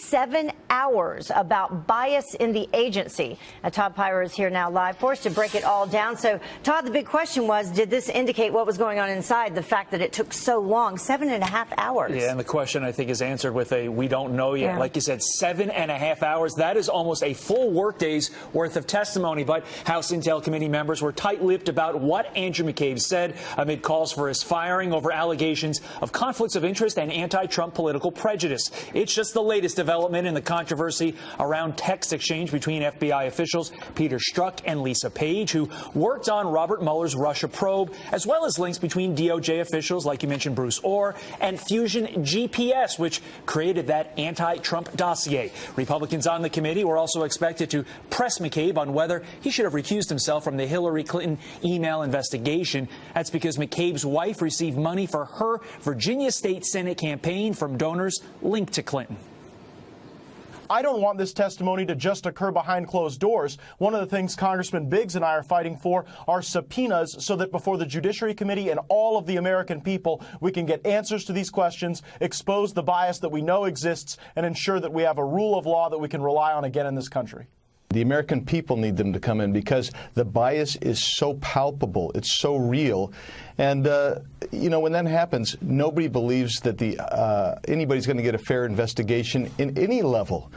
7 hours about bias in the agency. Todd Pyrer is here now live for us to break it all down. So, Todd, the big question was, did this indicate what was going on inside? The fact that it took so long, 7.5 hours. Yeah, and the question, I think, is answered with a we don't know yet. Yeah. Like you said, 7.5 hours. That is almost a full workday's worth of testimony. But House Intel Committee members were tight-lipped about what Andrew McCabe said amid calls for his firing over allegations of conflicts of interest and anti-Trump political prejudice. It's just the latest development in the controversy around text exchange between FBI officials Peter Strzok and Lisa Page, who worked on Robert Mueller's Russia probe, as well as links between DOJ officials, like you mentioned, Bruce Orr, and Fusion GPS, which created that anti-Trump dossier. Republicans on the committee were also expected to press McCabe on whether he should have recused himself from the Hillary Clinton email investigation. That's because McCabe's wife received money for her Virginia State Senate campaign from donors linked to Clinton. I don't want this testimony to just occur behind closed doors. One of the things Congressman Biggs and I are fighting for are subpoenas so that before the Judiciary Committee and all of the American people, we can get answers to these questions, expose the bias that we know exists, and ensure that we have a rule of law that we can rely on again in this country. The American people need them to come in because the bias is so palpable. It's so real. And, you know, when that happens, nobody believes that anybody's going to get a fair investigation in any level.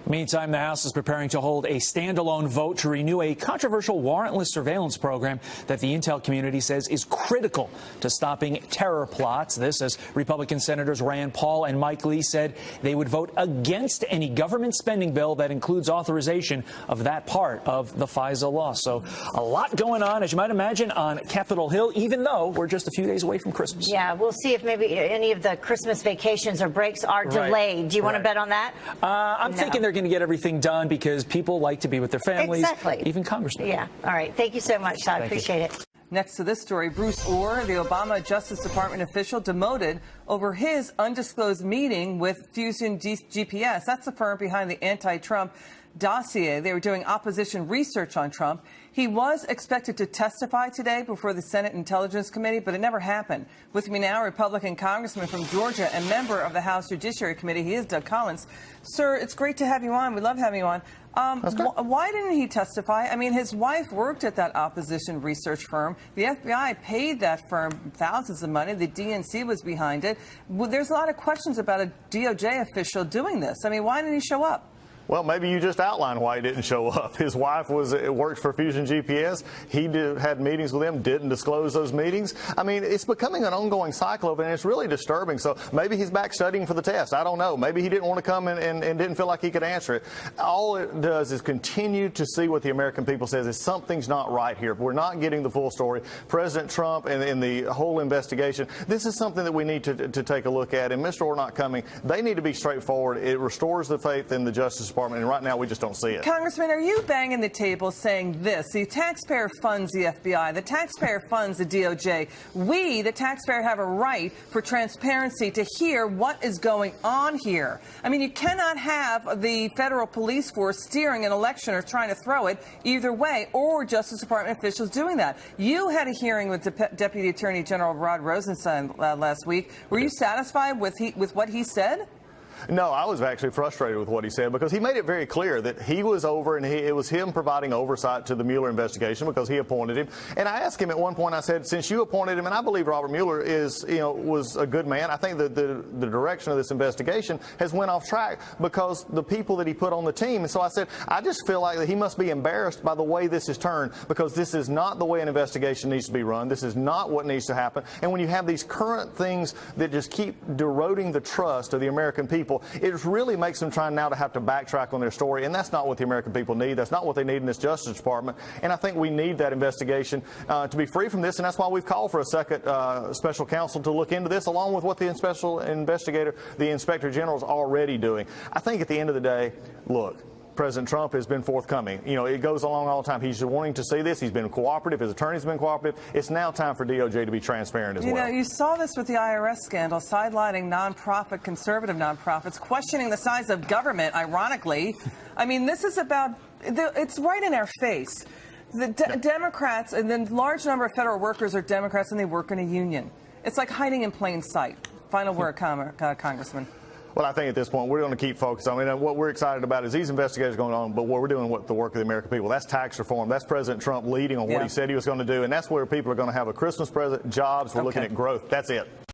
Meantime, the House is preparing to hold a standalone vote to renew a controversial warrantless surveillance program that the intel community says is critical to stopping terror plots. This as Republican Senators Rand Paul and Mike Lee said they would vote against any government spending bill that includes authorization of that part of the FISA law. So a lot going on, as you might imagine, on Capitol Hill, even though we're just a few days away from Christmas. Yeah, we'll see if maybe any of the Christmas vacations or breaks are delayed. Do you want to bet on that? I'm thinking they're going to get everything done because people like to be with their families, exactly. Even congressmen. Yeah. All right. Thank you so much, Todd. Appreciate it. Next to this story, Bruce Orr, the Obama Justice Department official, demoted over his undisclosed meeting with Fusion GPS. That's the firm behind the anti-Trump dossier. They were doing opposition research on Trump. He was expected to testify today before the Senate Intelligence Committee, but it never happened. With me now, Republican Congressman from Georgia and member of the House Judiciary Committee. He is Doug Collins. Sir, it's great to have you on. We love having you on. Why didn't he testify? I mean, his wife worked at that opposition research firm. The FBI paid that firm thousands of money. The DNC was behind it. There's a lot of questions about a DOJ official doing this. I mean, why didn't he show up? Well, maybe you just outlined why he didn't show up. His wife worked for Fusion GPS. He had meetings with them, didn't disclose those meetings. I mean, it's becoming an ongoing cycle of it, and it's really disturbing. So maybe he's back studying for the test. I don't know. Maybe he didn't want to come and didn't feel like he could answer it. All it does is continue to see what the American people says is something's not right here. We're not getting the full story. President Trump and the whole investigation, this is something that we need to take a look at. And Mr. Orr not coming, they need to be straightforward. It restores the faith in the Justice Department, and right now we just don't see it. Congressman, are you banging the table saying this? The taxpayer funds the FBI. The taxpayer funds the DOJ. We, the taxpayer, have a right for transparency to hear what is going on here. I mean, you cannot have the federal police force steering an election or trying to throw it either way, or Justice Department officials doing that. You had a hearing with Deputy Attorney General Rod Rosenstein last week. Were you satisfied with what he said? No, I was actually frustrated with what he said because he made it very clear that he was over and it was him providing oversight to the Mueller investigation because he appointed him. And I asked him at one point, I said, since you appointed him, and I believe Robert Mueller was a good man, I think that the direction of this investigation has went off track because the people that he put on the team. And so I said, I just feel like that he must be embarrassed by the way this is turned because this is not the way an investigation needs to be run. This is not what needs to happen. And when you have these current things that just keep eroding the trust of the American people, it really makes them try now to have to backtrack on their story, and that's not what the American people need. That's not what they need in this Justice Department, and I think we need that investigation to be free from this, and that's why we've called for a second special counsel to look into this, along with what the special investigator, the Inspector General, is already doing. I think at the end of the day, look, President Trump has been forthcoming. You know, it goes along all the time. He's wanting to see this. He's been cooperative. His attorney's been cooperative. It's now time for DOJ to be transparent as well. You know, you saw this with the IRS scandal, sidelining nonprofit, conservative nonprofits, questioning the size of government, ironically. I mean, this is about, it's right in our face. The Democrats, and then large number of federal workers are Democrats and they work in a union. It's like hiding in plain sight. Final word, Congressman. Well, I think at this point we're going to keep focused. I mean, what we're excited about is these investigations going on, but what we're doing with the work of the American people. That's tax reform. That's President Trump leading on what he said he was going to do, and that's where people are going to have a Christmas present, jobs. We're looking at growth. That's it.